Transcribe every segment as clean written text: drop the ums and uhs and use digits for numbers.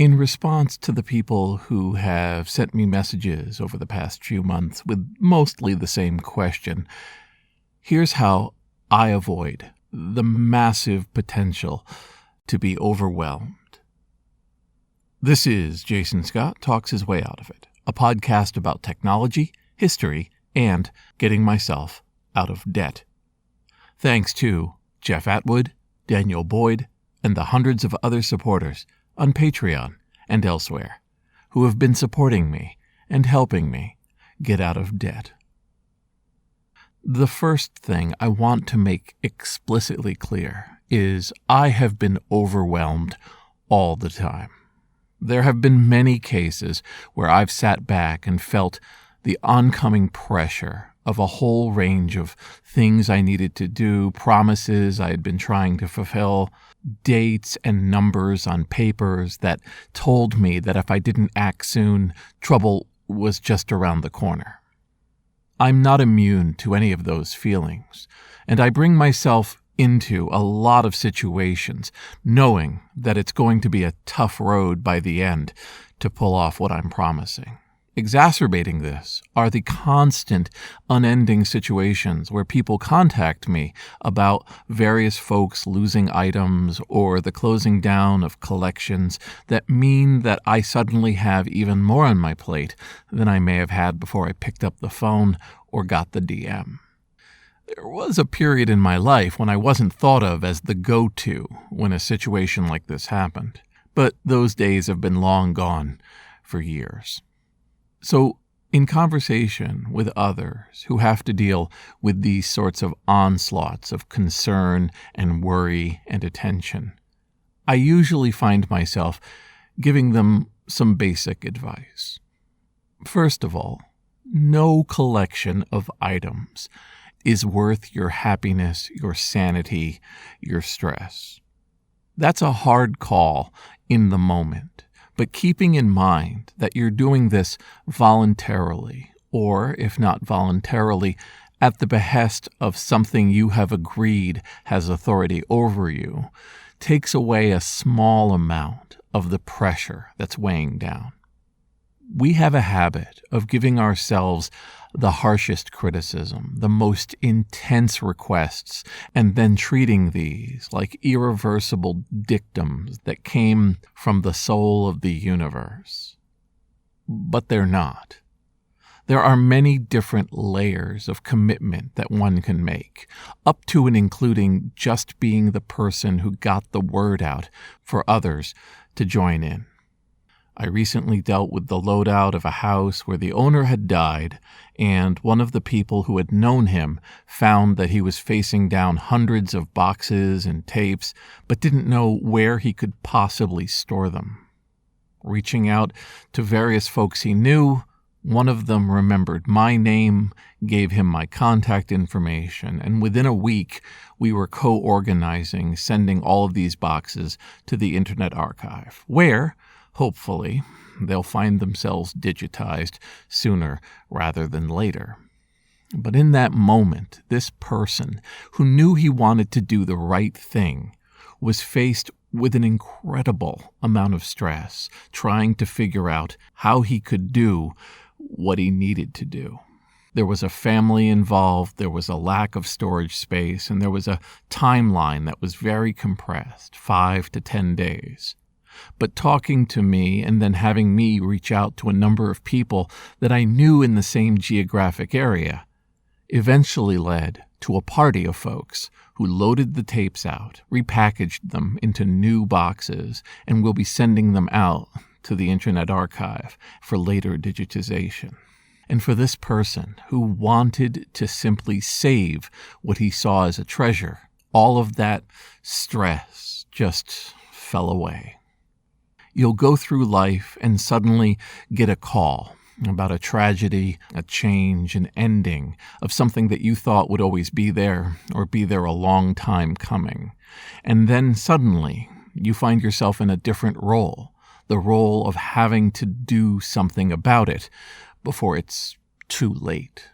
In response to the people who have sent me messages over the past few months with mostly the same question, here's how I avoid the massive potential to be overwhelmed. This is Jason Scott Talks His Way Out of It, a podcast about technology, history, and getting myself out of debt. Thanks to Jeff Atwood, Daniel Boyd, and the hundreds of other supporters on Patreon and elsewhere who have been supporting me and helping me get out of debt. The first thing I want to make explicitly clear is I have been overwhelmed all the time. There have been many cases where I've sat back and felt the oncoming pressure of a whole range of things I needed to do, promises I had been trying to fulfill, dates and numbers on papers that told me that if I didn't act soon, trouble was just around the corner. I'm not immune to any of those feelings, and I bring myself into a lot of situations knowing that it's going to be a tough road by the end to pull off what I'm promising. Exacerbating this are the constant, unending situations where people contact me about various folks losing items or the closing down of collections that mean that I suddenly have even more on my plate than I may have had before I picked up the phone or got the DM. There was a period in my life when I wasn't thought of as the go-to when a situation like this happened, but those days have been long gone for years. So, in conversation with others who have to deal with these sorts of onslaughts of concern and worry and attention, I usually find myself giving them some basic advice. First of all, no collection of items is worth your happiness, your sanity, your stress. That's a hard call in the moment. But keeping in mind that you're doing this voluntarily, or if not voluntarily, at the behest of something you have agreed has authority over you, takes away a small amount of the pressure that's weighing down. We have a habit of giving ourselves the harshest criticism, the most intense requests, and then treating these like irreversible dictums that came from the soul of the universe. But they're not. There are many different layers of commitment that one can make, up to and including just being the person who got the word out for others to join in. I recently dealt with the loadout of a house where the owner had died, and one of the people who had known him found that he was facing down hundreds of boxes and tapes, but didn't know where he could possibly store them. Reaching out to various folks he knew, one of them remembered my name, gave him my contact information, and within a week, we were co-organizing sending all of these boxes to the Internet Archive, where, hopefully, they'll find themselves digitized sooner rather than later. But in that moment, this person who knew he wanted to do the right thing was faced with an incredible amount of stress, trying to figure out how he could do what he needed to do. There was a family involved, there was a lack of storage space, and there was a timeline that was very compressed, 5 to 10 days. But talking to me and then having me reach out to a number of people that I knew in the same geographic area eventually led to a party of folks who loaded the tapes out, repackaged them into new boxes, and will be sending them out to the Internet Archive for later digitization. And for this person who wanted to simply save what he saw as a treasure, all of that stress just fell away. You'll go through life and suddenly get a call about a tragedy, a change, an ending of something that you thought would always be there or be there a long time coming. And then suddenly you find yourself in a different role, the role of having to do something about it before it's too late.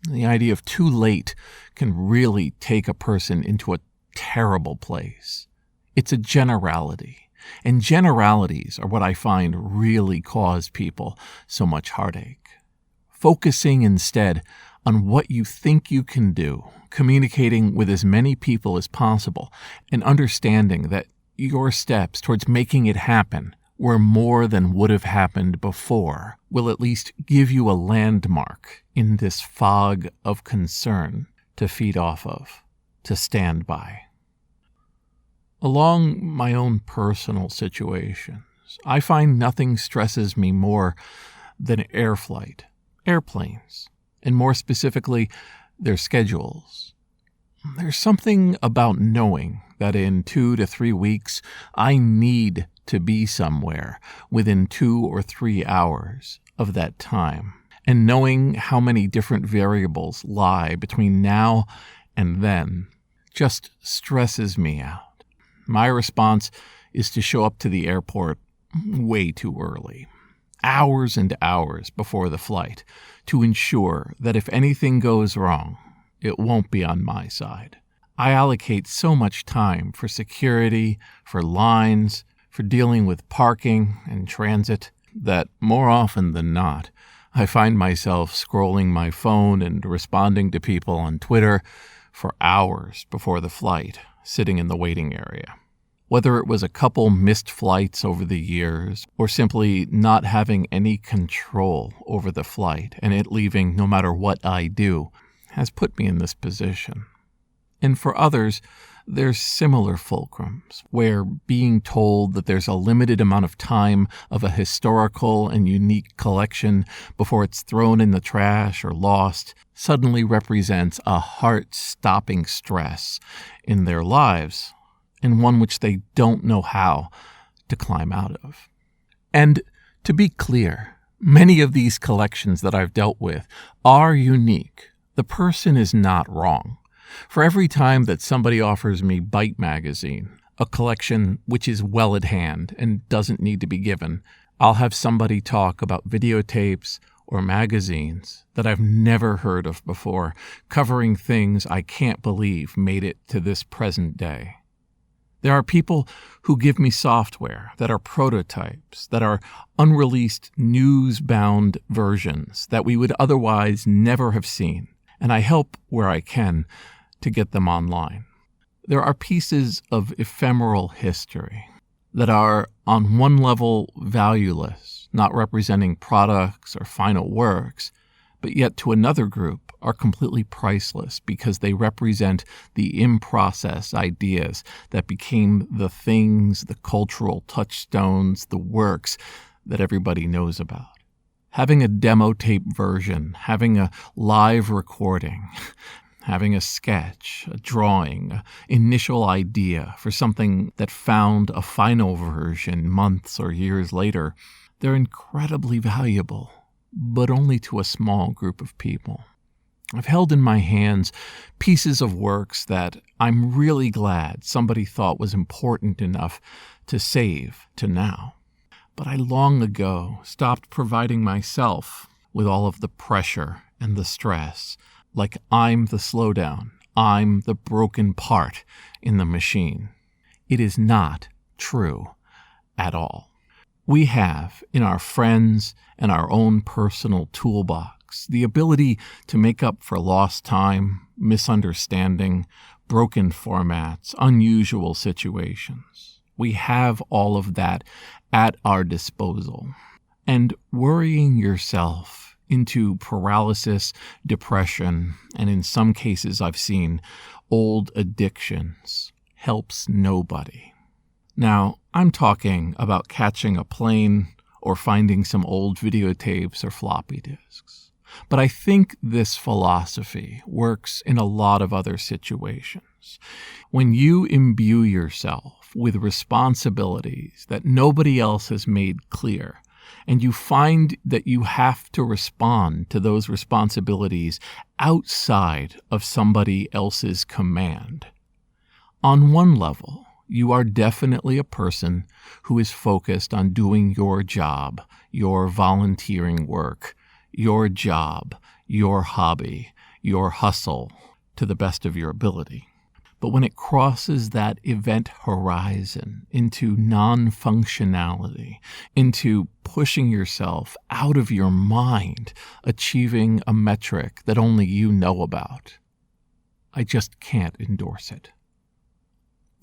The idea of too late can really take a person into a terrible place. It's a generality. And generalities are what I find really cause people so much heartache. Focusing instead on what you think you can do, communicating with as many people as possible, and understanding that your steps towards making it happen where more than would have happened before will at least give you a landmark in this fog of concern to feed off of, to stand by. Along my own personal situations, I find nothing stresses me more than air flight, airplanes, and more specifically, their schedules. There's something about knowing that in 2 to 3 weeks, I need to be somewhere within 2 or 3 hours of that time, and knowing how many different variables lie between now and then just stresses me out. My response is to show up to the airport way too early, hours and hours before the flight, to ensure that if anything goes wrong, it won't be on my side. I allocate so much time for security, for lines, for dealing with parking and transit, that more often than not, I find myself scrolling my phone and responding to people on Twitter for hours before the flight, sitting in the waiting area. Whether it was a couple missed flights over the years, or simply not having any control over the flight and it leaving no matter what I do, has put me in this position. And for others, there's similar fulcrums, where being told that there's a limited amount of time of a historical and unique collection before it's thrown in the trash or lost suddenly represents a heart-stopping stress in their lives, and one which they don't know how to climb out of. And to be clear, many of these collections that I've dealt with are unique. The person is not wrong. For every time that somebody offers me Byte magazine, a collection which is well at hand and doesn't need to be given, I'll have somebody talk about videotapes or magazines that I've never heard of before, covering things I can't believe made it to this present day. There are people who give me software that are prototypes, that are unreleased news-bound versions that we would otherwise never have seen, and I help where I can to get them online. There are pieces of ephemeral history that are, on one level, valueless, not representing products or final works, but yet to another group are completely priceless because they represent the in-process ideas that became the things, the cultural touchstones, the works that everybody knows about. Having a demo tape version, having a live recording, having a sketch, a drawing, an initial idea for something that found a final version months or years later, they're incredibly valuable, but only to a small group of people. I've held in my hands pieces of works that I'm really glad somebody thought was important enough to save to now. But I long ago stopped providing myself with all of the pressure and the stress, like I'm the slowdown, I'm the broken part in the machine. It is not true at all. We have, in our friends and our own personal toolbox, the ability to make up for lost time, misunderstanding, broken formats, unusual situations. We have all of that at our disposal. And worrying yourself into paralysis, depression, and in some cases I've seen old addictions helps nobody. Now, I'm talking about catching a plane or finding some old videotapes or floppy disks. But I think this philosophy works in a lot of other situations. When you imbue yourself with responsibilities that nobody else has made clear, and you find that you have to respond to those responsibilities outside of somebody else's command, on one level, you are definitely a person who is focused on doing your job, your volunteering work, your job, your hobby, your hustle to the best of your ability. But when it crosses that event horizon into non-functionality, into pushing yourself out of your mind, achieving a metric that only you know about, I just can't endorse it.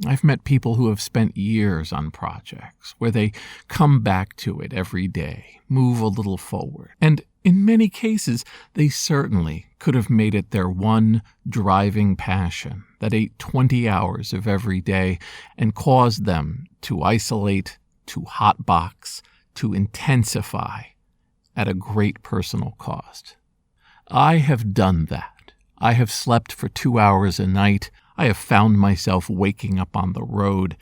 I've met people who have spent years on projects where they come back to it every day, move a little forward. And in many cases, they certainly could have made it their one driving passion that ate 20 hours of every day and caused them to isolate, to hotbox, to intensify at a great personal cost. I have done that. I have slept for 2 hours a night. I have found myself waking up on the road.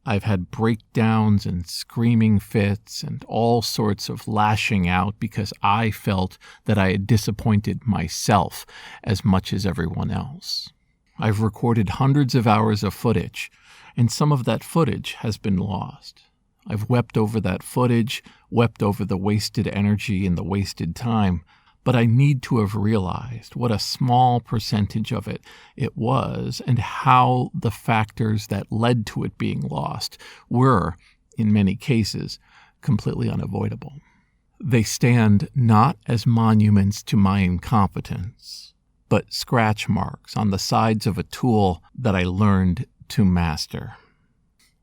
I've had breakdowns and screaming fits and all sorts of lashing out because I felt that I had disappointed myself as much as everyone else. I've recorded hundreds of hours of footage, and some of that footage has been lost. I've wept over that footage, wept over the wasted energy and the wasted time, but I need to have realized what a small percentage of it was and how the factors that led to it being lost were, in many cases, completely unavoidable. They stand not as monuments to my incompetence, but scratch marks on the sides of a tool that I learned to master.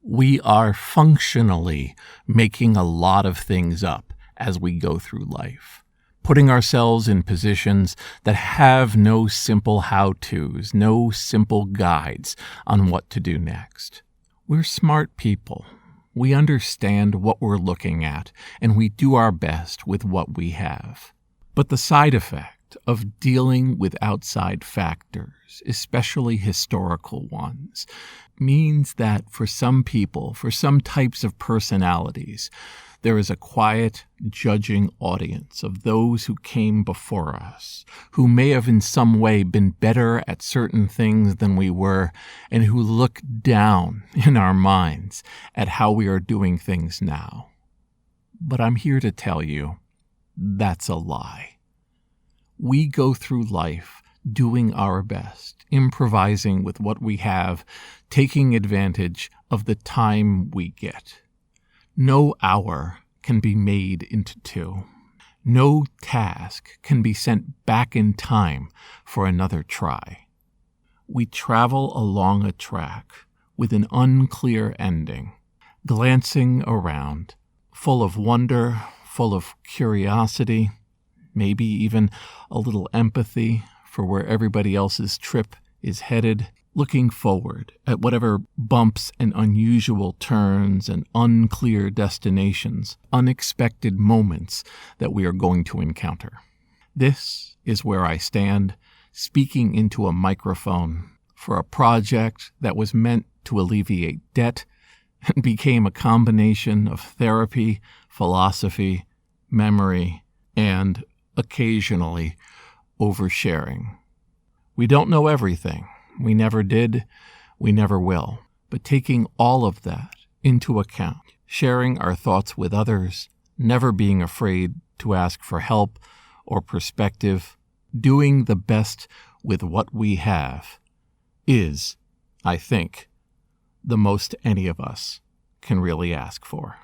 We are functionally making a lot of things up as we go through life, putting ourselves in positions that have no simple how-tos, no simple guides on what to do next. We're smart people. We understand what we're looking at, and we do our best with what we have. But the side effect of dealing with outside factors, especially historical ones, means that for some people, for some types of personalities, there is a quiet, judging audience of those who came before us, who may have in some way been better at certain things than we were, and who look down in our minds at how we are doing things now. But I'm here to tell you, that's a lie. We go through life doing our best, improvising with what we have, taking advantage of the time we get. No hour can be made into 2. No task can be sent back in time for another try. We travel along a track with an unclear ending, glancing around, full of wonder, full of curiosity, maybe even a little empathy for where everybody else's trip is headed, looking forward at whatever bumps and unusual turns and unclear destinations, unexpected moments that we are going to encounter. This is where I stand, speaking into a microphone for a project that was meant to alleviate debt and became a combination of therapy, philosophy, memory, and occasionally oversharing. We don't know everything. We never did, we never will. But taking all of that into account, sharing our thoughts with others, never being afraid to ask for help or perspective, doing the best with what we have is, I think, the most any of us can really ask for.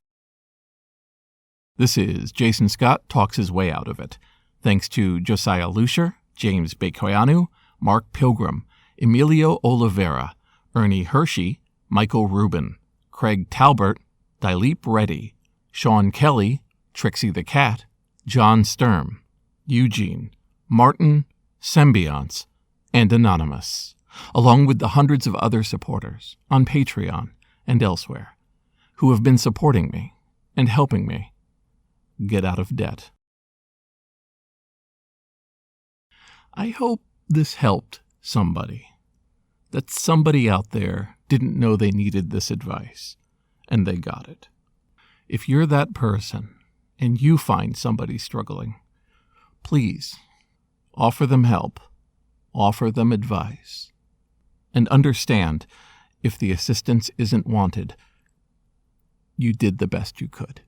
This is Jason Scott Talks His Way Out of It. Thanks to Josiah Lucier, James Bekoyanu, Mark Pilgrim, Emilio Oliveira, Ernie Hershey, Michael Rubin, Craig Talbert, Dilip Reddy, Sean Kelly, Trixie the Cat, John Sturm, Eugene, Martin, Symbionce, and Anonymous, along with the hundreds of other supporters on Patreon and elsewhere who have been supporting me and helping me get out of debt. I hope this helped somebody, that somebody out there didn't know they needed this advice, and they got it. If you're that person and you find somebody struggling, please offer them help, offer them advice, and understand if the assistance isn't wanted, you did the best you could.